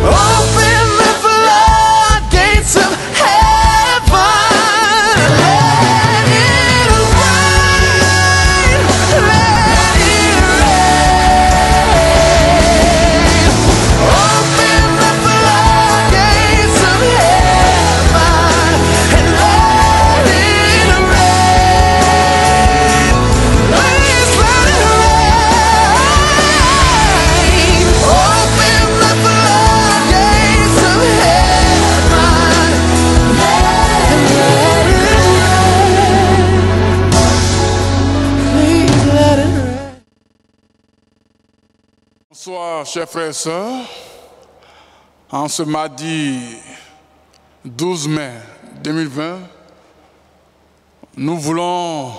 Open the floodgates of heaven. Let it rain. Let it rain. Open the floodgates of heaven and let it rain. Please let it rain. Open the floodgates of heaven. Let it rain. Please let it rain. Bonsoir, chers frères et sœurs. En ce mardi 12 mai 2020, nous voulons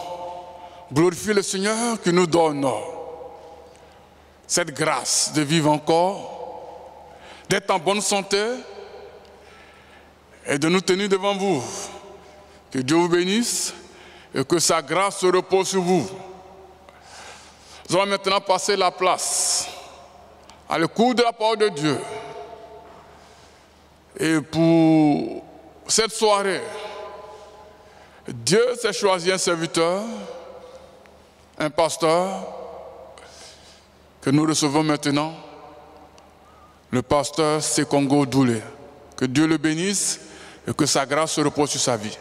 glorifier le Seigneur qui nous donne cette grâce de vivre encore, d'être en bonne santé et de nous tenir devant vous. Que Dieu vous bénisse et que sa grâce se repose sur vous. Nous allons maintenant passer la place à l'écoute de la parole de Dieu. Et pour cette soirée, Dieu s'est choisi un serviteur, un pasteur, que nous recevons maintenant, le pasteur Sekongo Doulé. Que Dieu le bénisse et que sa grâce se repose sur sa vie.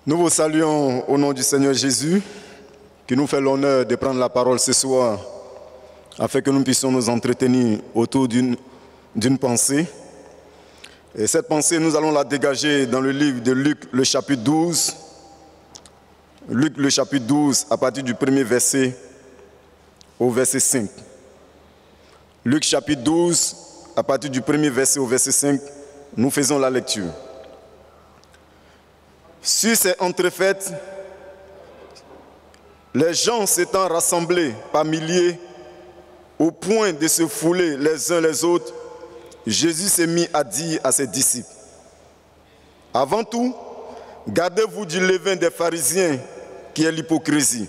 Nous vous saluons au nom du Seigneur Jésus, qui nous fait l'honneur de prendre la parole ce soir, afin que nous puissions nous entretenir autour d'une pensée. Et cette pensée, nous allons la dégager dans le livre de Luc, le chapitre 12. Luc, le chapitre 12, à partir du premier verset au verset 5. Luc, chapitre 12, à partir du premier verset au verset 5, nous faisons la lecture. Sur ces entrefaites, les gens s'étant rassemblés par milliers au point de se fouler les uns les autres, Jésus s'est mis à dire à ses disciples: avant tout, gardez-vous du levain des pharisiens qui est l'hypocrisie.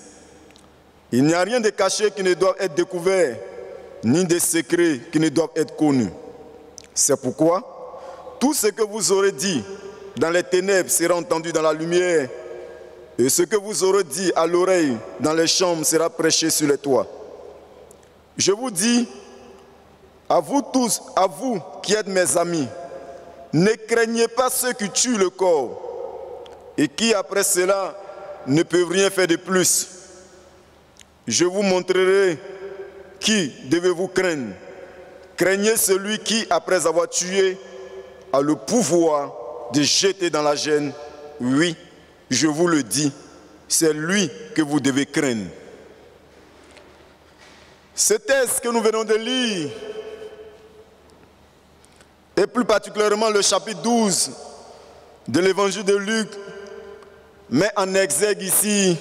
Il n'y a rien de caché qui ne doit être découvert, ni de secret qui ne doivent être connus. C'est pourquoi tout ce que vous aurez dit dans les ténèbres sera entendu dans la lumière, et ce que vous aurez dit à l'oreille dans les chambres sera prêché sur les toits. Je vous dis, à vous tous, à vous qui êtes mes amis, ne craignez pas ceux qui tuent le corps et qui après cela ne peuvent rien faire de plus. Je vous montrerai qui devez-vous craindre. Craignez celui qui, après avoir tué, a le pouvoir de jeter dans la gêne. Oui, je vous le dis, c'est lui que vous devez craindre. Ce texte que nous venons de lire, et plus particulièrement le chapitre 12 de l'évangile de Luc, met en exergue ici,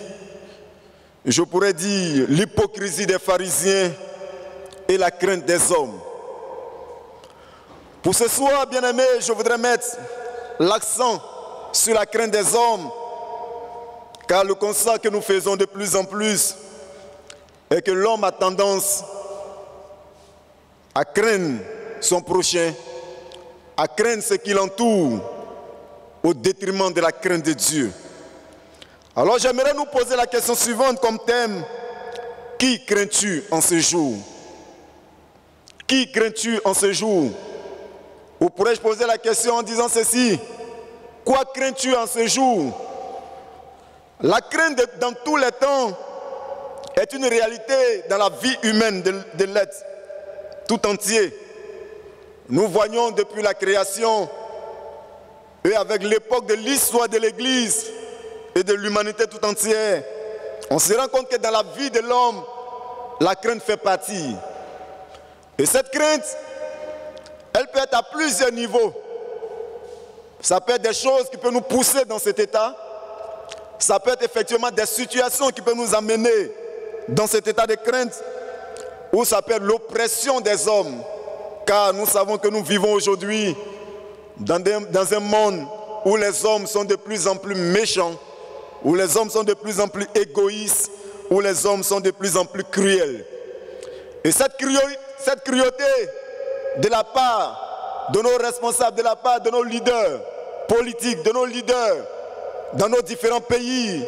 je pourrais dire, l'hypocrisie des pharisiens et la crainte des hommes. Pour ce soir, bien-aimés, je voudrais mettre l'accent sur la crainte des hommes, car le constat que nous faisons de plus en plus est que l'homme a tendance à craindre son prochain, à craindre ce qui l'entoure, au détriment de la crainte de Dieu. Alors j'aimerais nous poser la question suivante comme thème: qui crains-tu en ce jour? Qui crains-tu en ce jour? Ou pourrais-je poser la question en disant ceci: quoi crains-tu en ce jour? La crainte dans tous les temps est une réalité dans la vie humaine de l'être tout entier. Nous voyons depuis la création et avec l'époque de l'histoire de l'Église et de l'humanité tout entière, on se rend compte que dans la vie de l'homme, la crainte fait partie. Et cette crainte, elle peut être à plusieurs niveaux. Ça peut être des choses qui peuvent nous pousser dans cet état. Ça peut être effectivement des situations qui peuvent nous amener dans cet état de crainte. Ou ça peut être l'oppression des hommes. Car nous savons que nous vivons aujourd'hui dans un monde où les hommes sont de plus en plus méchants, où les hommes sont de plus en plus égoïstes, où les hommes sont de plus en plus cruels. Et cette cruauté de la part de nos responsables, de la part de nos leaders politiques, de nos leaders dans nos différents pays,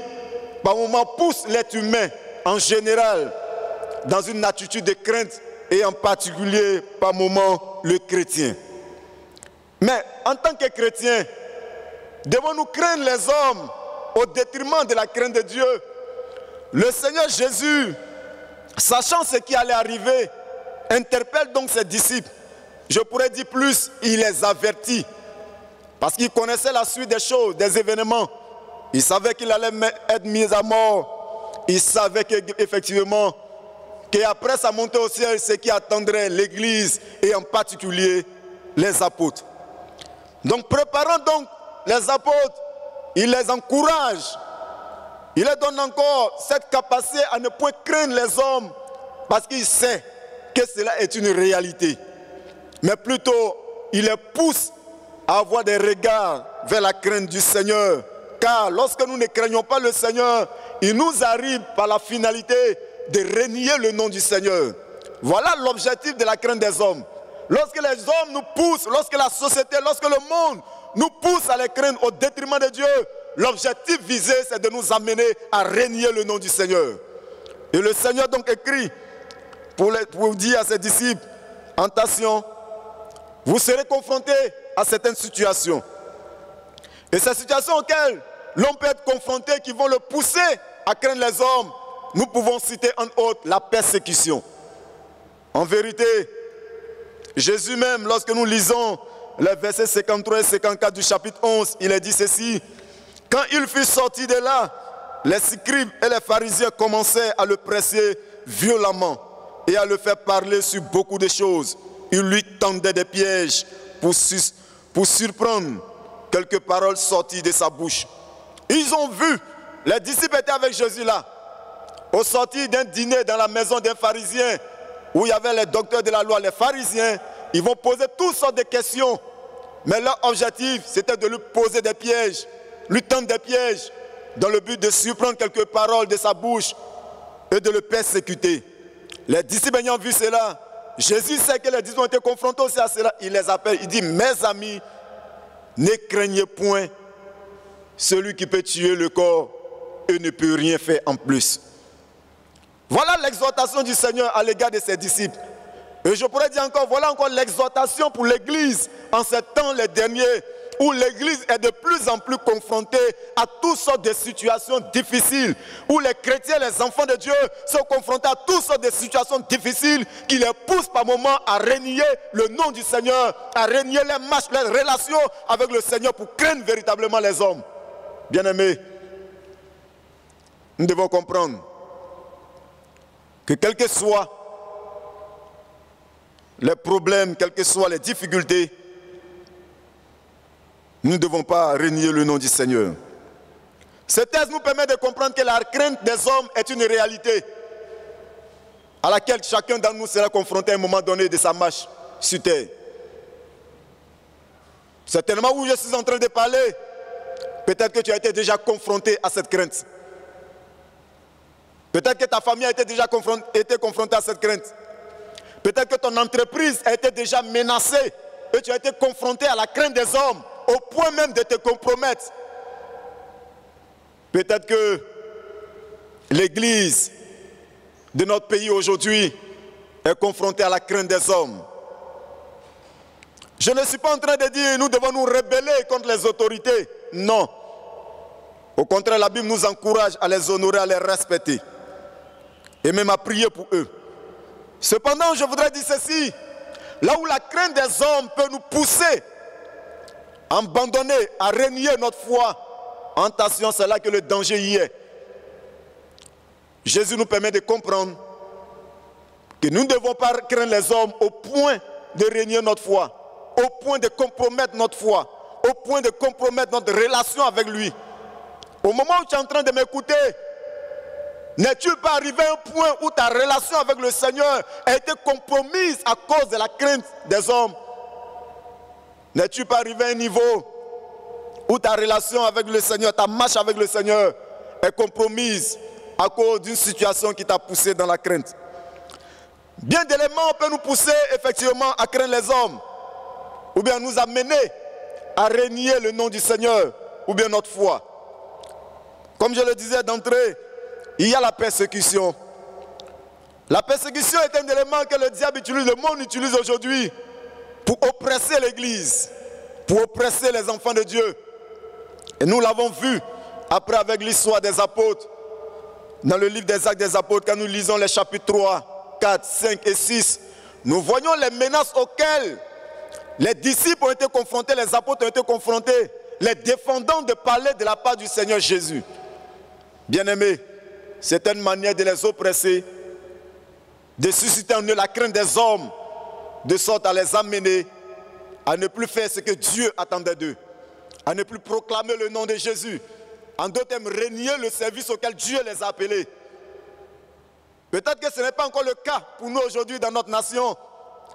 par moments pousse l'être humain en général dans une attitude de crainte et en particulier par moments le chrétien. Mais en tant que chrétiens, devons-nous craindre les hommes au détriment de la crainte de Dieu? Le Seigneur Jésus, sachant ce qui allait arriver, interpelle donc ses disciples. Je pourrais dire plus, il les avertit. Parce qu'il connaissait la suite des choses, des événements. Il savait qu'il allait être mis à mort. Il savait qu'effectivement, qu'après sa montée au ciel, ce qui attendrait l'Église et en particulier les apôtres. Donc préparant donc les apôtres, il les encourage. Il leur donne encore cette capacité à ne point craindre les hommes parce qu'il sait que cela est une réalité. Mais plutôt, il les pousse à avoir des regards vers la crainte du Seigneur. Car lorsque nous ne craignons pas le Seigneur, il nous arrive par la finalité de renier le nom du Seigneur. Voilà l'objectif de la crainte des hommes. Lorsque les hommes nous poussent, lorsque la société, lorsque le monde nous pousse à les craindre au détriment de Dieu, l'objectif visé, c'est de nous amener à renier le nom du Seigneur. Et le Seigneur donc écrit pour dire à ses disciples, attention, vous serez confrontés à certaines situations. Et ces situations auxquelles l'homme peut être confronté, qui vont le pousser à craindre les hommes, nous pouvons citer en autre la persécution. En vérité, Jésus même, lorsque nous lisons les versets 53 et 54 du chapitre 11, il a dit ceci: quand il fut sorti de là, les scribes et les pharisiens commençaient à le presser violemment et à le faire parler sur beaucoup de choses. Ils lui tendaient des pièges pour surprendre quelques paroles sorties de sa bouche. Ils ont vu, les disciples étaient avec Jésus là, au sortir d'un dîner dans la maison d'un pharisien, où il y avait les docteurs de la loi, les pharisiens. Ils vont poser toutes sortes de questions, mais leur objectif, c'était de lui poser des pièges, lui tendre des pièges, dans le but de surprendre quelques paroles de sa bouche et de le persécuter. Les disciples ayant vu cela, Jésus sait que les disciples ont été confrontés aussi à cela. Il les appelle, il dit: mes amis, ne craignez point celui qui peut tuer le corps et ne peut rien faire en plus. Voilà l'exhortation du Seigneur à l'égard de ses disciples. Et je pourrais dire encore, voilà encore l'exhortation pour l'Église en ces temps les derniers, où l'Église est de plus en plus confrontée à toutes sortes de situations difficiles, où les chrétiens, les enfants de Dieu sont confrontés à toutes sortes de situations difficiles qui les poussent par moments à renier le nom du Seigneur, à renier les marches, les relations avec le Seigneur pour craindre véritablement les hommes. Bien-aimés, nous devons comprendre que quels que soient les problèmes, quelles que soient les difficultés, nous ne devons pas renier le nom du Seigneur. Ce texte nous permet de comprendre que la crainte des hommes est une réalité à laquelle chacun d'entre nous sera confronté à un moment donné de sa marche sur terre. Certainement où je suis en train de parler, peut-être que tu as été déjà confronté à cette crainte. Peut-être que ta famille a été déjà confrontée à cette crainte. Peut-être que ton entreprise a été déjà menacée et tu as été confronté à la crainte des hommes au point même de te compromettre. Peut-être que l'Église de notre pays aujourd'hui est confrontée à la crainte des hommes. Je ne suis pas en train de dire nous devons nous rebeller contre les autorités. Non. Au contraire, la Bible nous encourage à les honorer, à les respecter. Et même à prier pour eux. Cependant, je voudrais dire ceci. Là où la crainte des hommes peut nous pousser à abandonner, à renier notre foi, attention, c'est là que le danger y est. Jésus nous permet de comprendre que nous ne devons pas craindre les hommes au point de renier notre foi, au point de compromettre notre foi, au point de compromettre notre relation avec lui. Au moment où tu es en train de m'écouter, n'es-tu pas arrivé à un point où ta relation avec le Seigneur a été compromise à cause de la crainte des hommes? N'es-tu pas arrivé à un niveau où ta relation avec le Seigneur, ta marche avec le Seigneur est compromise à cause d'une situation qui t'a poussé dans la crainte. Bien d'éléments peuvent nous pousser effectivement à craindre les hommes, ou bien nous amener à renier le nom du Seigneur, ou bien notre foi. Comme je le disais d'entrée, il y a la persécution. La persécution est un élément que le diable utilise, le monde utilise aujourd'hui pour oppresser l'Église, pour oppresser les enfants de Dieu. Et nous l'avons vu après avec l'histoire des apôtres, dans le livre des Actes des Apôtres, quand nous lisons les chapitres 3, 4, 5 et 6, nous voyons les menaces auxquelles les disciples ont été confrontés, les apôtres ont été confrontés, les défendant de parler de la part du Seigneur Jésus. Bien-aimés, c'est une manière de les oppresser, de susciter en eux la crainte des hommes, de sorte à les amener à ne plus faire ce que Dieu attendait d'eux, à ne plus proclamer le nom de Jésus, en d'autres termes, renier le service auquel Dieu les a appelés. Peut-être que ce n'est pas encore le cas pour nous aujourd'hui dans notre nation,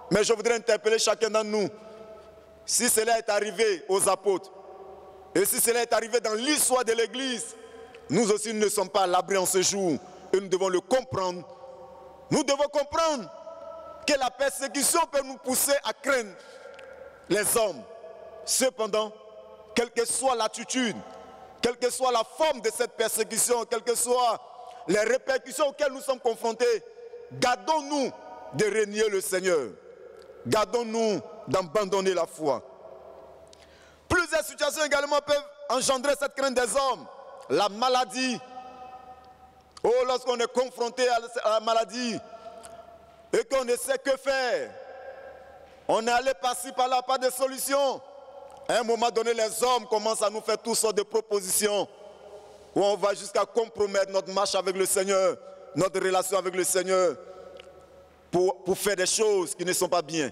mais je voudrais interpeller chacun d'entre nous. Si cela est arrivé aux apôtres, et si cela est arrivé dans l'histoire de l'Église, nous aussi nous ne sommes pas à l'abri en ce jour, et nous devons le comprendre. Nous devons comprendre que la persécution peut nous pousser à craindre les hommes. Cependant, quelle que soit l'attitude, quelle que soit la forme de cette persécution, quelles que soient les répercussions auxquelles nous sommes confrontés, gardons-nous de renier le Seigneur. Gardons-nous d'abandonner la foi. Plusieurs situations également peuvent engendrer cette crainte des hommes. La maladie. Oh, lorsqu'on est confronté à la maladie et qu'on ne sait que faire, on est allé par-ci, par-là, pas de solution. À un moment donné, les hommes commencent à nous faire toutes sortes de propositions où on va jusqu'à compromettre notre marche avec le Seigneur, notre relation avec le Seigneur pour faire des choses qui ne sont pas bien.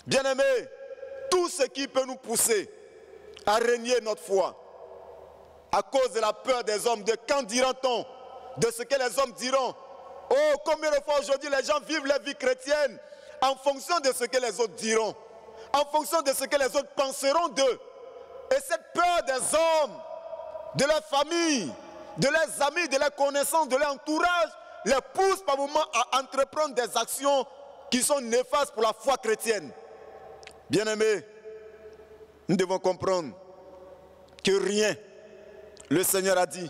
Bien-aimés, tout ce qui peut nous pousser à renier notre foi à cause de la peur des hommes, de quand dira-t-on, de ce que les hommes diront. Oh, combien de fois aujourd'hui les gens vivent leur vie chrétienne en fonction de ce que les autres diront, en fonction de ce que les autres penseront d'eux. Et cette peur des hommes, de leur famille, de leurs amis, de leurs connaissances, de leur entourage, les pousse par moments à entreprendre des actions qui sont néfastes pour la foi chrétienne. Bien-aimés, nous devons comprendre que rien, le Seigneur a dit,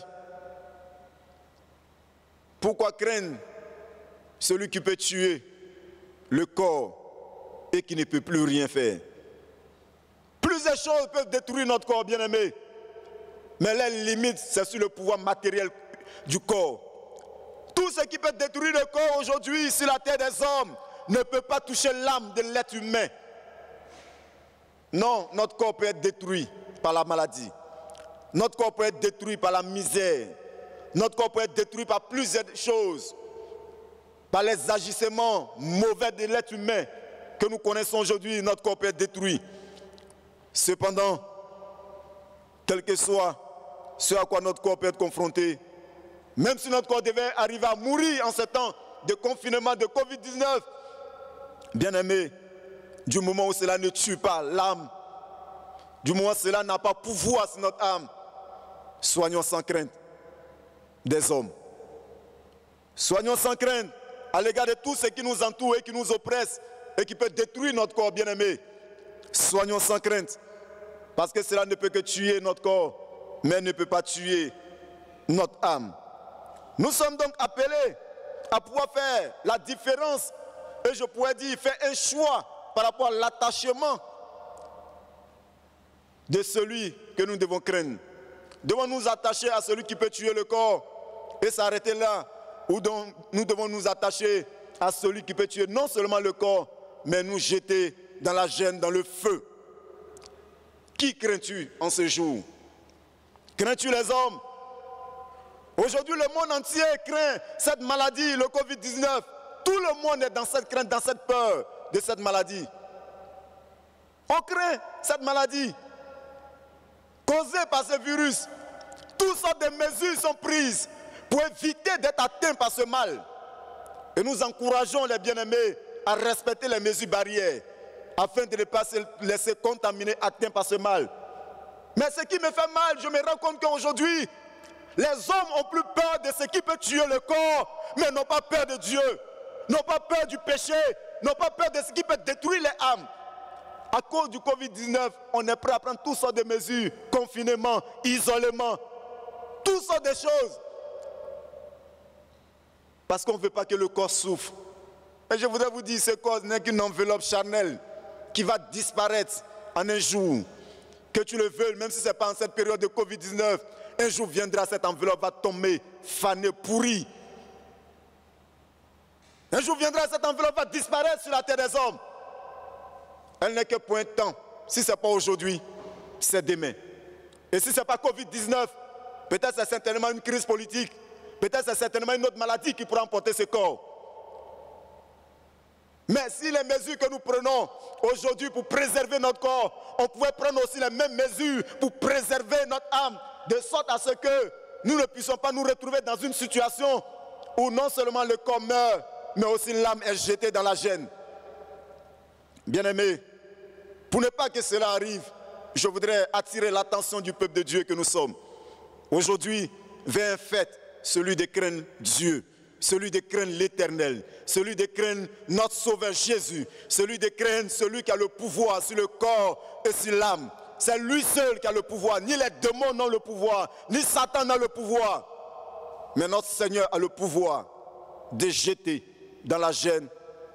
pourquoi craindre celui qui peut tuer le corps et qui ne peut plus rien faire? Plusieurs choses peuvent détruire notre corps, bien-aimé, mais la limite, c'est sur le pouvoir matériel du corps. Tout ce qui peut détruire le corps aujourd'hui sur la terre des hommes ne peut pas toucher l'âme de l'être humain. Non, notre corps peut être détruit par la maladie. Notre corps peut être détruit par la misère. Notre corps peut être détruit par plusieurs choses. Par les agissements mauvais de l'être humain que nous connaissons aujourd'hui, notre corps peut être détruit. Cependant, quel que soit ce à quoi notre corps peut être confronté, même si notre corps devait arriver à mourir en ce temps de confinement de Covid-19, bien-aimé, du moment où cela ne tue pas l'âme, du moment où cela n'a pas pouvoir sur notre âme, soignons sans crainte des hommes. Soignons sans crainte à l'égard de tout ce qui nous entoure et qui nous oppresse et qui peut détruire notre corps, bien-aimé. Soignons sans crainte, parce que cela ne peut que tuer notre corps, mais ne peut pas tuer notre âme. Nous sommes donc appelés à pouvoir faire la différence, et je pourrais dire faire un choix par rapport à l'attachement de celui que nous devons craindre. Devons nous attacher à celui qui peut tuer le corps et s'arrêter là, ou donc nous devons nous attacher à celui qui peut tuer non seulement le corps, mais nous jeter dans la gêne, dans le feu. Qui crains-tu en ce jour? Crains-tu les hommes? Aujourd'hui, le monde entier craint cette maladie, le Covid-19. Tout le monde est dans cette crainte, dans cette peur de cette maladie. On craint cette maladie causée par ce virus. Toutes sortes de mesures sont prises pour éviter d'être atteints par ce mal. Et nous encourageons les bien-aimés à respecter les mesures barrières afin de ne pas se laisser contaminer, atteints par ce mal. Mais ce qui me fait mal, je me rends compte qu'aujourd'hui, les hommes ont plus peur de ce qui peut tuer le corps, mais n'ont pas peur de Dieu, n'ont pas peur du péché, n'ont pas peur de ce qui peut détruire les âmes. À cause du Covid-19, on est prêt à prendre toutes sortes de mesures, confinement, isolement, toutes sortes de choses. Parce qu'on ne veut pas que le corps souffre. Et je voudrais vous dire, ce corps n'est qu'une enveloppe charnelle qui va disparaître en un jour. Que tu le veuilles, même si ce n'est pas en cette période de Covid-19, un jour viendra, cette enveloppe va tomber, fanée, pourrie. Un jour viendra, cette enveloppe va disparaître sur la terre des hommes. Elle n'est que pour un temps. Si ce n'est pas aujourd'hui, c'est demain. Et si ce n'est pas Covid-19, peut-être c'est certainement une crise politique. Peut-être c'est certainement une autre maladie qui pourra emporter ce corps. Mais si les mesures que nous prenons aujourd'hui pour préserver notre corps, on pouvait prendre aussi les mêmes mesures pour préserver notre âme, de sorte à ce que nous ne puissions pas nous retrouver dans une situation où non seulement le corps meurt, mais aussi l'âme est jetée dans la gêne. Bien-aimés, pour ne pas que cela arrive, je voudrais attirer l'attention du peuple de Dieu que nous sommes. Aujourd'hui, vient un fait, celui de craindre Dieu, celui de craindre l'Éternel, celui de craindre notre Sauveur Jésus, celui de craindre celui qui a le pouvoir sur le corps et sur l'âme. C'est lui seul qui a le pouvoir, ni les démons n'ont le pouvoir, ni Satan n'a le pouvoir. Mais notre Seigneur a le pouvoir de jeter dans la gêne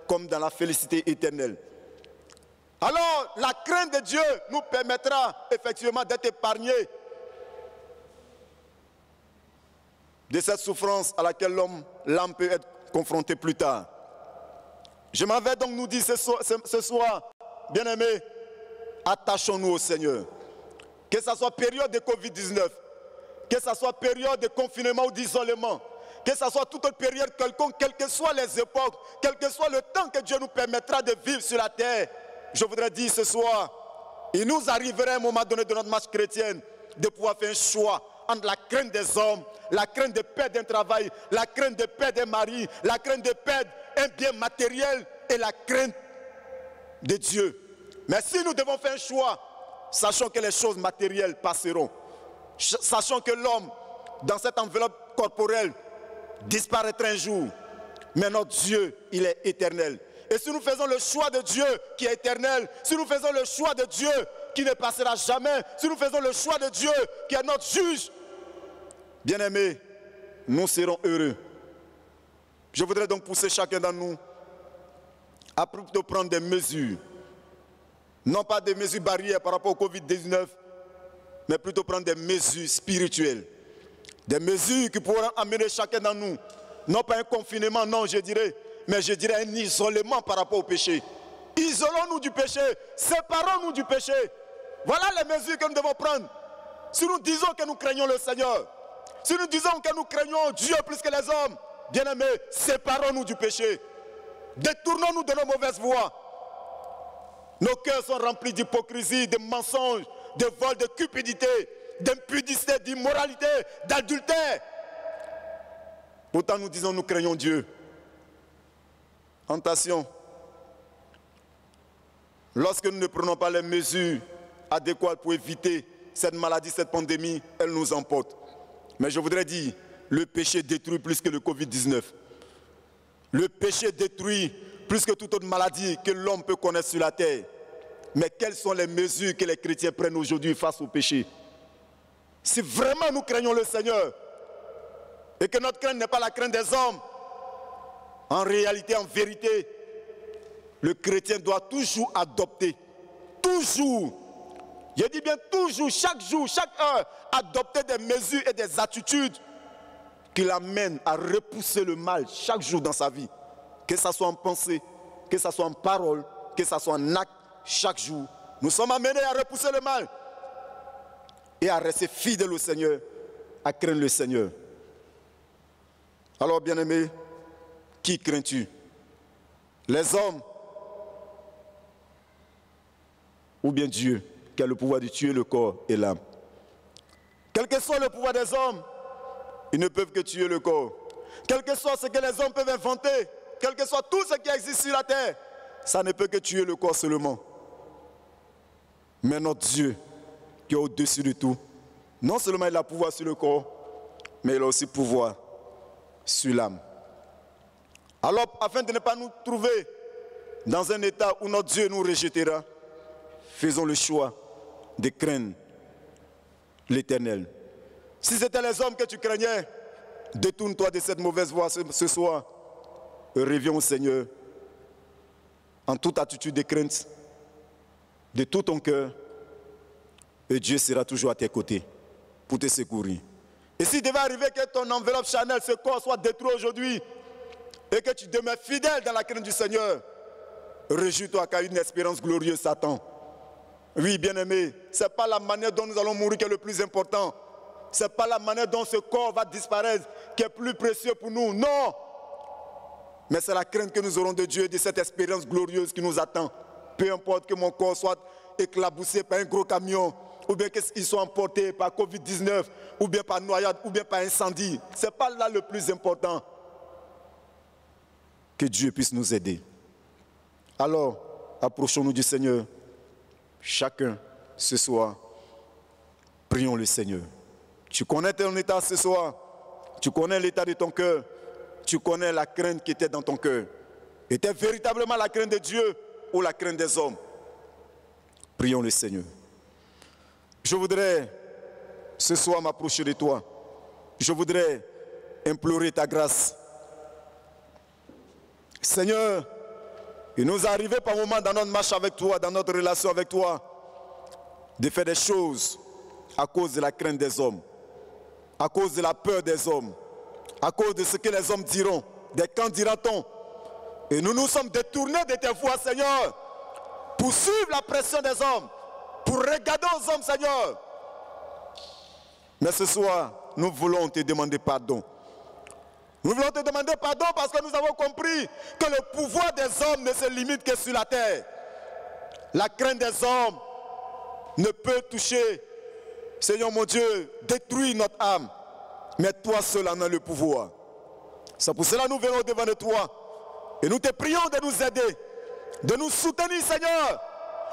comme dans la félicité éternelle. Alors, la crainte de Dieu nous permettra effectivement d'être épargnés de cette souffrance à laquelle l'âme peut être confrontée plus tard. Je m'en vais donc nous dire ce soir, bien-aimés, attachons-nous au Seigneur. Que ce soit période de Covid-19, que ce soit période de confinement ou d'isolement, que ce soit toute autre période quelconque, quelles que soient les époques, quel que soit le temps que Dieu nous permettra de vivre sur la terre, je voudrais dire ce soir, il nous arriverait à un moment donné de notre marche chrétienne de pouvoir faire un choix entre la crainte des hommes, la crainte de perdre un travail, la crainte de perdre un mari, la crainte de perdre un bien matériel et la crainte de Dieu. Mais si nous devons faire un choix, sachant que les choses matérielles passeront, sachant que l'homme, dans cette enveloppe corporelle, disparaîtra un jour, mais notre Dieu, il est éternel. Et si nous faisons le choix de Dieu qui est éternel, si nous faisons le choix de Dieu qui ne passera jamais, si nous faisons le choix de Dieu qui est notre juge, bien-aimés, nous serons heureux. Je voudrais donc pousser chacun d'entre nous à plutôt prendre des mesures, non pas des mesures barrières par rapport au Covid-19, mais plutôt prendre des mesures spirituelles, des mesures qui pourront amener chacun d'entre nous, non pas un confinement, non, je dirais, mais je dirais un isolement par rapport au péché. Isolons-nous du péché, séparons-nous du péché. Voilà les mesures que nous devons prendre. Si nous disons que nous craignons le Seigneur, si nous disons que nous craignons Dieu plus que les hommes, bien-aimés, séparons-nous du péché. Détournons-nous de nos mauvaises voies. Nos cœurs sont remplis d'hypocrisie, de mensonges, de vol, de cupidité, d'impudicité, d'immoralité, d'adultère. Pourtant nous disons nous craignons Dieu. Attention, lorsque nous ne prenons pas les mesures adéquates pour éviter cette maladie, cette pandémie, elle nous emporte. Mais je voudrais dire, le péché détruit plus que le Covid-19. Le péché détruit plus que toute autre maladie que l'homme peut connaître sur la terre. Mais quelles sont les mesures que les chrétiens prennent aujourd'hui face au péché? Si vraiment nous craignons le Seigneur, et que notre crainte n'est pas la crainte des hommes, en réalité, en vérité, le chrétien doit toujours adopter, toujours, je dis bien toujours, chaque jour, chaque heure, adopter des mesures et des attitudes qui l'amènent à repousser le mal chaque jour dans sa vie. Que ce soit en pensée, que ce soit en parole, que ce soit en acte, chaque jour. Nous sommes amenés à repousser le mal et à rester fidèles au Seigneur, à craindre le Seigneur. Alors, bien-aimés, qui crains-tu? Les hommes ou bien Dieu qui a le pouvoir de tuer le corps et l'âme? Quel que soit le pouvoir des hommes, ils ne peuvent que tuer le corps. Quel que soit ce que les hommes peuvent inventer, quel que soit tout ce qui existe sur la terre, ça ne peut que tuer le corps seulement. Mais notre Dieu, qui est au-dessus de tout. Non seulement il a pouvoir sur le corps, mais il a aussi pouvoir sur l'âme. Alors, afin de ne pas nous trouver dans un état où notre Dieu nous rejettera, faisons le choix de craindre l'Éternel. Si c'était les hommes que tu craignais, détourne-toi de cette mauvaise voie ce soir et reviens au Seigneur en toute attitude de crainte, de tout ton cœur, et Dieu sera toujours à tes côtés pour te secourir. Et s'il devait arriver que ton enveloppe Chanel, ce corps soit détruit aujourd'hui, et que tu demeures fidèle dans la crainte du Seigneur, réjouis-toi car une espérance glorieuse t'attend. Oui, bien-aimé, ce n'est pas la manière dont nous allons mourir qui est le plus important. Ce n'est pas la manière dont ce corps va disparaître qui est plus précieux pour nous. Non! Mais c'est la crainte que nous aurons de Dieu et de cette espérance glorieuse qui nous attend. Peu importe que mon corps soit éclaboussé par un gros camion, ou bien qu'il soit emporté par Covid-19, ou bien par noyade, ou bien par incendie. Ce n'est pas là le plus important. Que Dieu puisse nous aider. Alors, approchons-nous du Seigneur. Chacun, ce soir, prions le Seigneur. Tu connais ton état ce soir. Tu connais l'état de ton cœur. Tu connais la crainte qui était dans ton cœur. Était véritablement la crainte de Dieu ou la crainte des hommes? Prions le Seigneur. Je voudrais ce soir m'approcher de toi. Je voudrais implorer ta grâce. Seigneur, il nous est arrivé par moments dans notre marche avec toi, dans notre relation avec toi, de faire des choses à cause de la crainte des hommes, à cause de la peur des hommes, à cause de ce que les hommes diront, des quand dira-t-on. Et nous nous sommes détournés de tes voies, Seigneur, pour suivre la pression des hommes, pour regarder aux hommes, Seigneur. Mais ce soir, nous voulons te demander pardon. Nous voulons te demander pardon parce que nous avons compris que le pouvoir des hommes ne se limite que sur la terre. La crainte des hommes ne peut toucher, Seigneur mon Dieu, détruire notre âme. Mais toi seul en as le pouvoir. C'est pour cela que nous venons devant de toi. Et nous te prions de nous aider, de nous soutenir, Seigneur,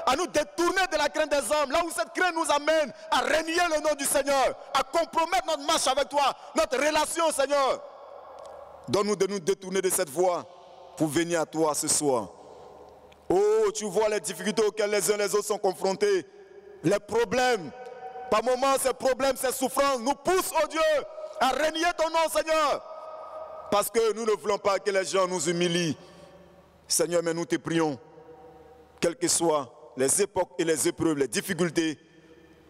à nous détourner de la crainte des hommes, là où cette crainte nous amène à renier le nom du Seigneur, à compromettre notre marche avec toi, notre relation, Seigneur. Donne-nous de nous détourner de cette voie pour venir à toi ce soir. Oh, tu vois les difficultés auxquelles les uns et les autres sont confrontés. Les problèmes. Par moments, ces problèmes, ces souffrances nous poussent, oh Dieu, à renier ton nom, Seigneur. Parce que nous ne voulons pas que les gens nous humilient. Seigneur, mais nous te prions, quelles que soient les époques et les épreuves, les difficultés,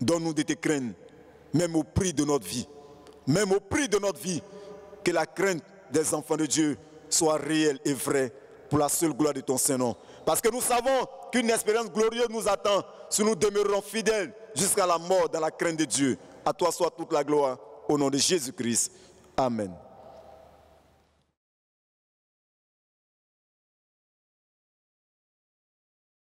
donne-nous de te craindre, même au prix de notre vie. Même au prix de notre vie, que la crainte des enfants de Dieu soit réelle et vraie pour la seule gloire de ton Saint-Nom. Parce que nous savons qu'une espérance glorieuse nous attend si nous demeurons fidèles jusqu'à la mort dans la crainte de Dieu. À toi soit toute la gloire, au nom de Jésus-Christ. Amen.